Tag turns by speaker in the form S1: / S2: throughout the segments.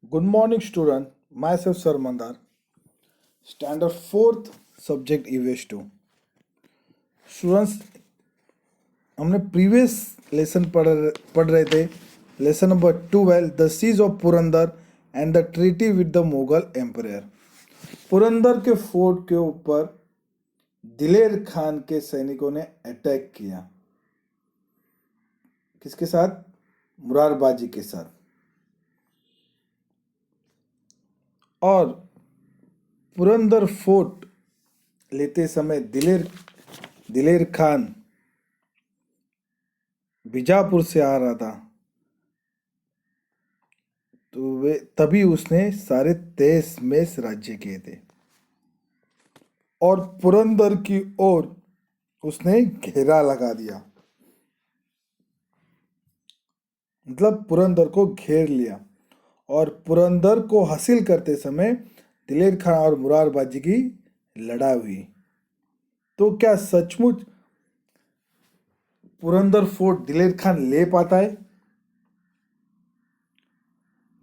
S1: Good morning, student. Myself, Sir Mandar. Standard fourth subject EVS 2. Students, हमने previous lesson पढ़ रहे थे. Lesson number 12, the siege of Purandar and the treaty with the Mughal empire. Purandar के fort के ऊपर दिलेर खान के सैनिकों ने अटैक किया. किसके साथ? मुरारबाजी के साथ. और पुरंदर फोर्ट लेते समय दिलेर खान बीजापुर से आ रहा था, तो वे तभी उसने सारे 23 मेष राज्य किए थे और पुरंदर की ओर उसने घेरा लगा दिया. मतलब पुरंदर को घेर लिया. और पुरंदर को हासिल करते समय दिलेर खान और मुरारबाजी की लड़ाई हुई. तो क्या सचमुच पुरंदर फोर्ट दिलेर खान ले पाता है?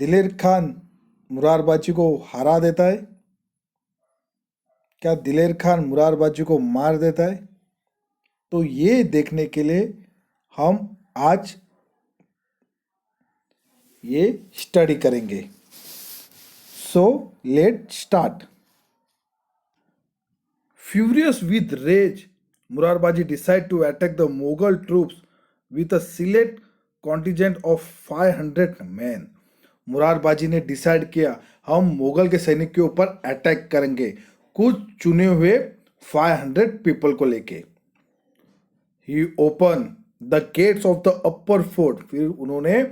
S1: दिलेर खान मुरारबाजी को हरा देता है? क्या दिलेर खान मुरारबाजी को मार देता है? तो ये देखने के लिए हम आज ये स्टडी करेंगे. So let start. Furious with rage, Murarbaji decided to attack the Mughal troops with a select contingent of 500 men. Murarbaji ने डिसाइड किया हम मुगल के सैनिक के ऊपर अटैक करेंगे कुछ चुने हुए 500 पीपल को लेके. He open the gates of the upper fort. फिर उन्होंने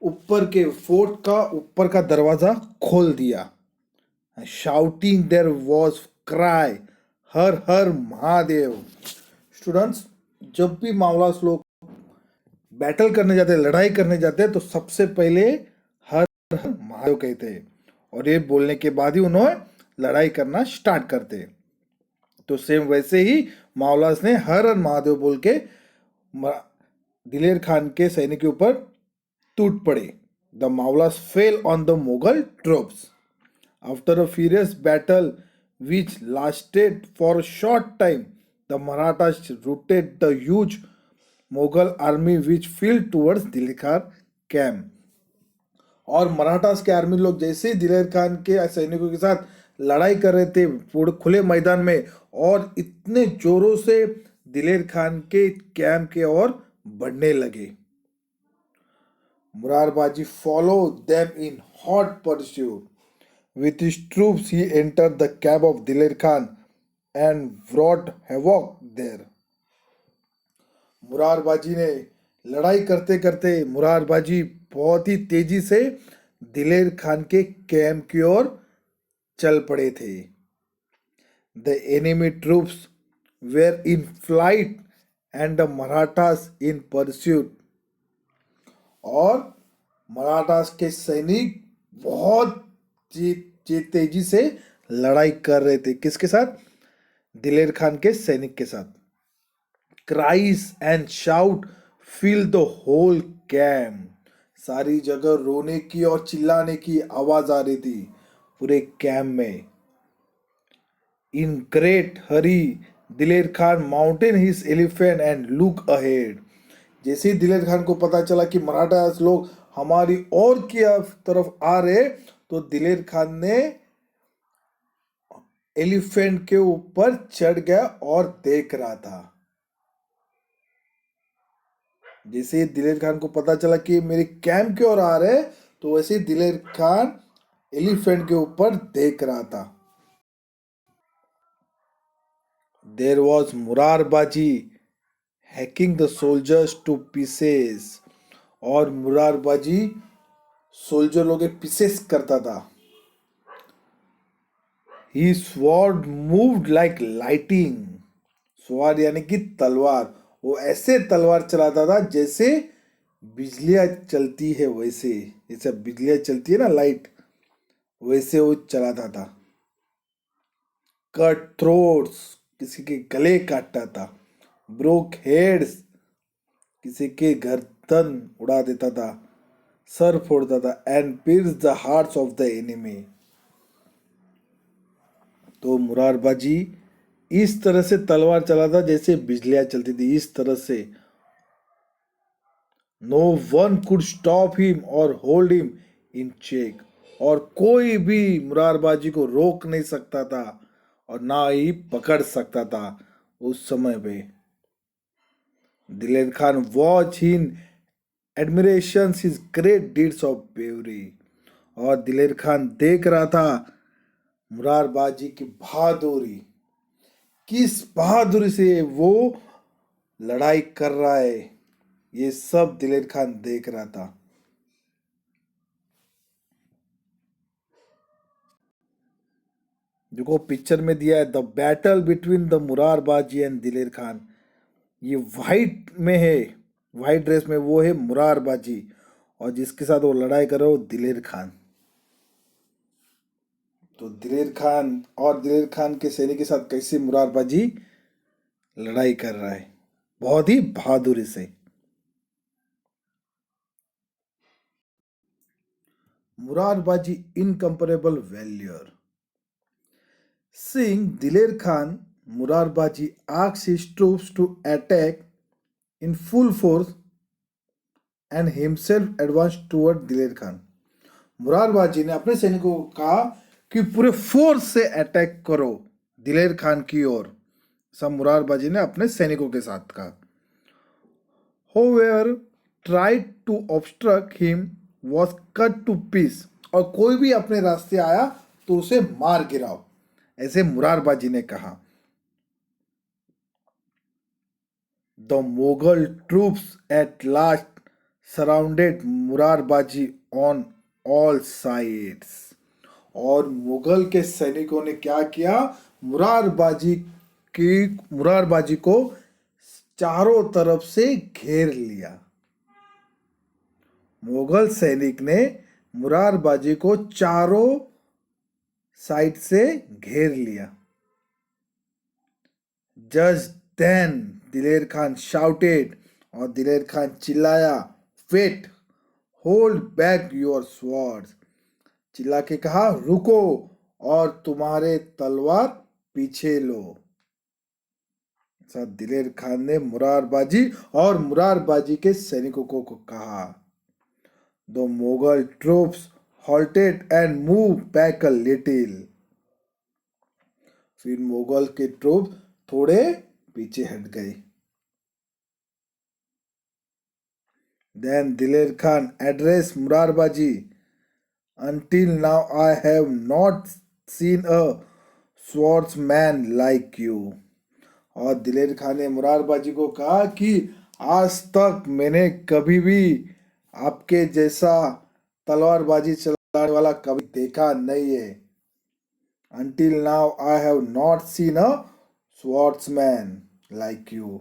S1: ऊपर के फोर्ट का ऊपर का दरवाजा खोल दिया. Shouting there was cry Har Har Mahadev. Students, जब भी मावलास लोग बैटल करने जाते हैं, लड़ाई करने जाते हैं, तो सबसे पहले हर हर महादेव कहते हैं और ये बोलने के बाद ही उन्होंने लड़ाई करना स्टार्ट करते हैं. तो सेम वैसे ही मावलास ने हर हर महादेव बोल के दिलेर खान के सैनिक के ऊपर टूट पड़े. The Mavalas fell on the Mughal troops. After a furious battle which lasted for a short time, the Marathas routed the huge Mughal army which flew towards दिलेर खान camp. और मराठास के आर्मी लोग जैसे ही दिलेर खान के सैनिकों के साथ लड़ाई कर रहे थे पूरे खुले मैदान में, और इतने जोरों से दिलेर खान के कैंप के ओर बढ़ने लगे. Murarbaji followed them in hot pursuit. With his troops, he entered the camp of Diler Khan and wrought havoc there. Murarbaji ने लड़ाई करते करते मुरारबाजी बहुत ही तेजी से दिलेर खान के कैंप की ओर चल पड़े थे. The enemy troops were in flight and the Marathas in pursuit. और मराठास के सैनिक बहुत तेजी से लड़ाई कर रहे थे. किसके साथ? दिलेर खान के सैनिक के साथ. Cries and shout fill the whole camp. सारी जगह रोने की और चिल्लाने की आवाज आ रही थी पूरे कैंप में. इन ग्रेट हरी दिलेर Khan mountain his elephant and look ahead. जैसे ही दिलेर खान को पता चला कि मराठा लोग हमारी और की तरफ आ रहे, तो दिलेर खान ने एलिफेंट के ऊपर चढ़ गया और देख रहा था. जैसे दिलेर खान को पता चला कि मेरे कैंप की ओर आ रहे, तो वैसे दिलेर खान एलिफेंट के ऊपर देख रहा था. There was Murarbaji hacking the soldiers to pieces. और मुरारबाजी सोल्जर लोग पीसेस करता था. His sword moved like lightning. Sword यानी कि तलवार. वो ऐसे तलवार चलाता था जैसे बिजलियां चलती है, वैसे जैसे बिजलियां चलती है ना, लाइट, वैसे वो चलाता था. कट थ्रोट्स, किसी के गले काटता था. ब्रोक हेड्स, किसी के गर्दन उड़ा देता था. सर फोड़ता था, and pierced the hearts of the enemy. तो मुरारबाजी इस तरह से तलवार चलाता जैसे बिजलियां चलती थी, इस तरह से। No one could stop him और होल्ड हिम इन चेक। और कोई भी मुरारबाजी को रोक नहीं सकता था और ना ही पकड़ सकता था उस समय पे। दिलेर Khan watch in admiration his great deeds of bravery. और दिलेर खान देख रहा था मुरारबाजी की बहादुरी, किस बहादुरी से वो लड़ाई कर रहा है, ये सब दिलेर खान देख रहा था। जो को पिक्चर में दिया है, the battle between the Murarbaji and दिलेर खान। ये वाइट में है, वाइट ड्रेस में वो है मुरारबाजी, और जिसके साथ वो लड़ाई कर रहा है वो दिलेर खान। तो दिलेर खान और दिलेर खान के सैनिक के साथ कैसे मुरारबाजी लड़ाई कर रहा है, बहुत ही बहादुरी से। Murarbaji इनकम्परेबल वैल्यूर। Seeing Diler Khan, Murarbaji asked his troops to attack in full force and himself advanced toward Diler Khan. Murarbaji ने अपने सैनिकों को कहा कि पूरे फोर्स से अटैक करो दिलेर खान की ओर। सब मुरारबाजी ने अपने सैनिकों के साथ कहा। However, tried to obstruct him was cut to piece। और कोई भी अपने रास्ते आया तो उसे मार गिराओ, ऐसे मुरारबाजी ने कहा। The Mughal troops at last surrounded Murarbaji on all sides। और मुगल के सैनिकों ने क्या किया, मुरारबाजी को चारों तरफ से घेर लिया। मुगल सैनिक ने मुरारबाजी को चारों साइड से घेर लिया। जस्ट देन दिलेर खान शाउटेड। और दिलेर खान चिल्लाया, wait, hold back your swords. चिल्ला के कहा, रुको और तुम्हारे तलवार पीछे लो। दिलेर खान ने मुरारबाजी और मुरारबाजी के सैनिकों को कहा। The Mughal troops halted and moved back a little। फिर मुगल के ट्रूप थोड़े पीछे हट गए। Then Diler Khan addressed Murarbaji, until now I have not seen a swordsman like you। और दिलेर खान ने मुरारबाजी को कहा कि आज तक मैंने कभी भी आपके जैसा तलवारबाजी चलाने वाला कभी देखा नहीं है। Until now I have not seen a swordsman like you।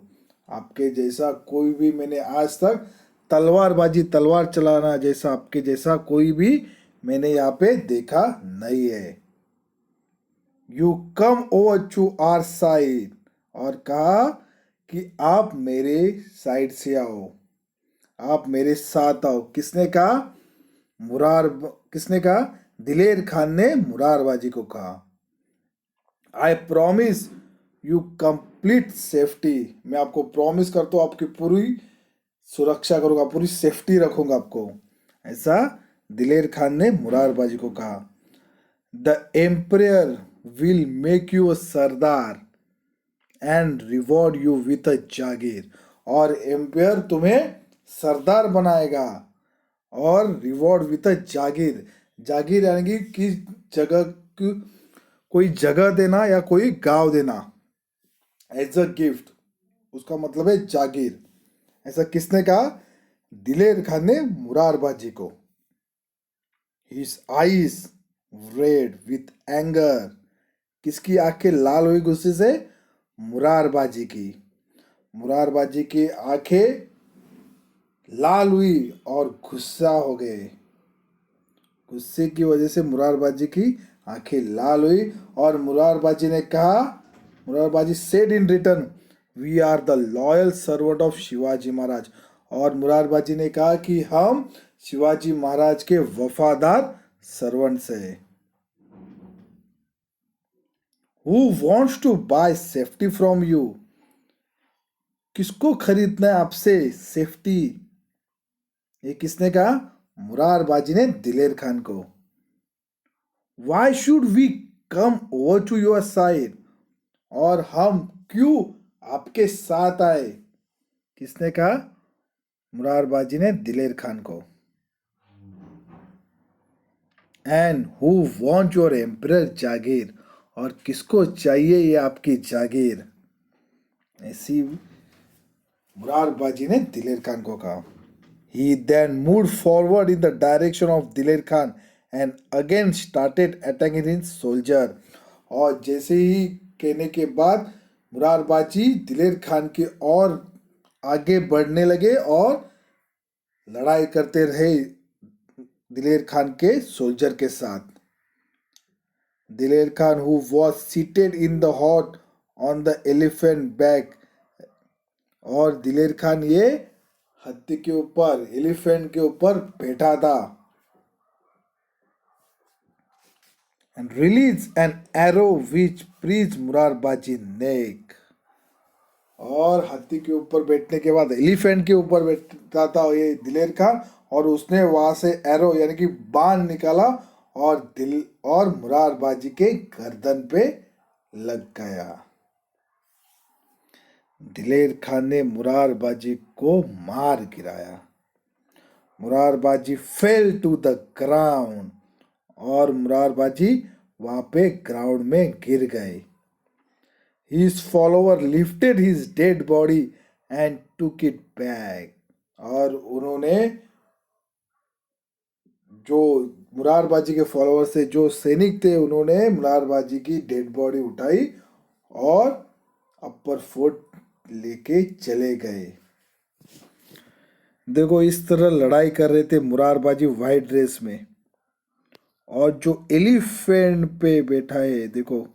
S1: आपके जैसा कोई भी मैंने आज तक तलवार चलाना जैसा आपके जैसा कोई भी मैंने यहाँ पे देखा नहीं है। You come over to our side. और कहा कि आप मेरे साइड से आओ, आप मेरे साथ आओ। किसने कहा, किसने कहा, दिलेर खान ने मुरारबाजी को कहा। I promise you complete safety. मैं आपको प्रॉमिस करता हूँ आपकी पूरी सुरक्षा करूंगा, पूरी सेफ्टी रखूंगा आपको, ऐसा दिलेर खान ने मुरारबाजी को कहा। The emperor will make you a sardar and reward you with a jagir. और एम्पायर तुम्हें सरदार बनाएगा और रिवॉर्ड विथ अ जागीर। जागीर यानी कि जगह, कोई जगह देना या कोई गांव देना एज अ गिफ्ट, उसका मतलब है जागीर। ऐसा किसने कहा, दिलेर खान ने मुरारबाजी को। His eyes red with anger। किसकी आंखें लाल हुई गुस्से से, मुरारबाजी की। मुरारबाजी की आंखें लाल हुई और गुस्सा हो गए। गुस्से की वजह से मुरारबाजी की आंखें लाल हुई और मुरारबाजी ने कहा, Murarbaji said in return, we are the loyal servant of Shivaji Maharaj. और मुरारबाजी ने कहा कि हम शिवाजी महाराज के वफादार सर्वेंट्स है। Who wants to buy safety from you? किसको खरीदना है आपसे सेफ्टी? ये किसने कहा? मुरारबाजी ने दिलेर खान को। Why should we come over to your side? और हम क्यों आपके साथ आए? किसने कहा? मुरारबाजी ने दिलेर खान को। And who want your emperor jagir? और किसको चाहिए ये आपकी जागीर? ऐसी मुरारबाजी ने दिलेर खान को कहा। He then moved forward in the direction of दिलेर Khan and again started attacking his soldier. और जैसे ही कहने के बाद मुरारबाजी दिलेर खान की ओर आगे बढ़ने लगे और लड़ाई करते रहे दिलेर खान के सोल्जर के साथ। दिलेर Khan who was seated in the hut on the elephant back, और दिलेर खान ये हाथी के ऊपर, एलिफेंट के ऊपर बैठा था। And release an arrow which pleased Murarbaji नेक। और हाथी के ऊपर बैठने के बाद एलिफेंट के ऊपर बैठा था ये दिलेर खान, और उसने वहां से एरो यानी कि बाण निकाला और मुरारबाजी के गर्दन पे लग गया। दिलेर खान ने मुरारबाजी को मार गिराया। Murarbaji fell to the ground, और मुरारबाजी वहां पे ग्राउंड में गिर गए। His follower lifted his dead body and took it back, और उन्होंने जो मुरारबाजी के फॉलोअर से जो सैनिक थे उन्होंने मुरारबाजी की डेड बॉडी उठाई और अपर फोर्ट लेके चले गए। देखो इस तरह लड़ाई कर रहे थे मुरारबाजी व्हाइट ड्रेस में, और जो एलिफेंट पे बैठा है देखो,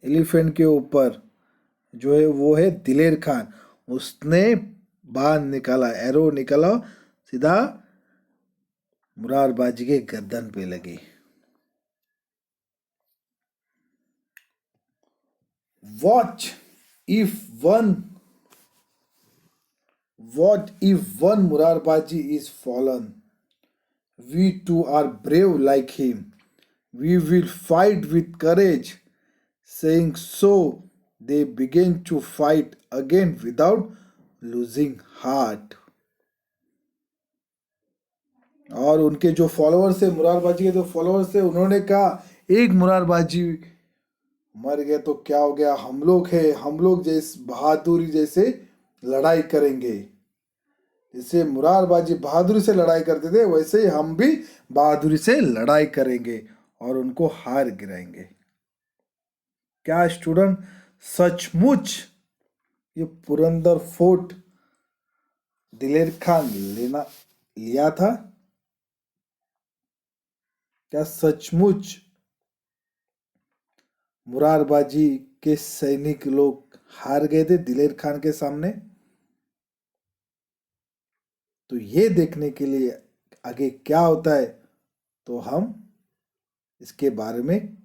S1: एलिफेंट के ऊपर जो है वो है दिलेर खान। उसने बाण निकाला, एरो निकाला, सीधा मुरारबाजी के गर्दन पे लगी। Watch if one Murarbaji is fallen, we too are brave like him, we will fight with courage. Saying so, they began to fight again without losing heart. और उनके जो फॉलोअर्स थे, मुरारबाजी के जो फॉलोअर्स थे, उन्होंने कहा एक मुरारबाजी मर गए तो क्या हो गया, हम लोग हैं, हम लोग जैसे बहादुरी जैसे लड़ाई करेंगे। जैसे मुरारबाजी बहादुरी से लड़ाई करते थे वैसे ही हम भी बहादुरी से लड़ाई करेंगे और उनको हार गिराएंगे। क्या स्टूडेंट सचमुच ये पुरंदर फोर्ट दिलेर खान लिया था? क्या सचमुच मुरारबाजी के सैनिक लोग हार गए थे दिलेर खान के सामने? तो ये देखने के लिए आगे क्या होता है तो हम इसके बारे में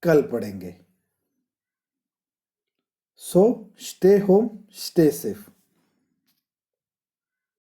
S1: कल पढ़ेंगे। So stay home, stay safe.